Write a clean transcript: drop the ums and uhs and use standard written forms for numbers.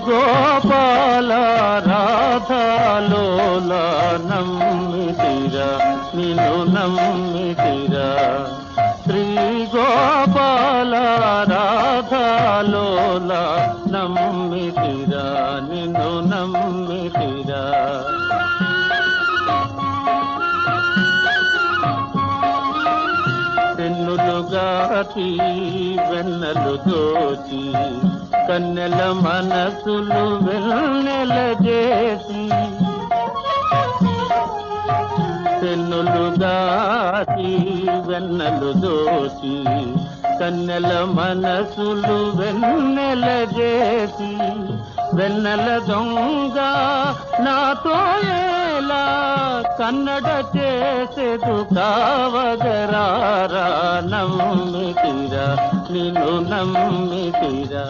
గోపాల రాధాలోల నమ్మితిరా నిన్ను నమ్మితిరా శ్రీ గోపాల రాధాలోల నమ్మితిరా నిన్ను నమ్మితిరా వెన్నులుగాచి వెన్నెలు దోచి కన్నెల మనసులు వెన్నెల చేసి వెన్నులుగాచి వెన్నెలు దోచి కన్నెల మనసులు వెన్నెల చేసి వెన్నెల దొంగ నాతో ఎలా కన్నడ చేసేదు కావగరారా నమ్మితిరా నిన్ను నమ్మితిరా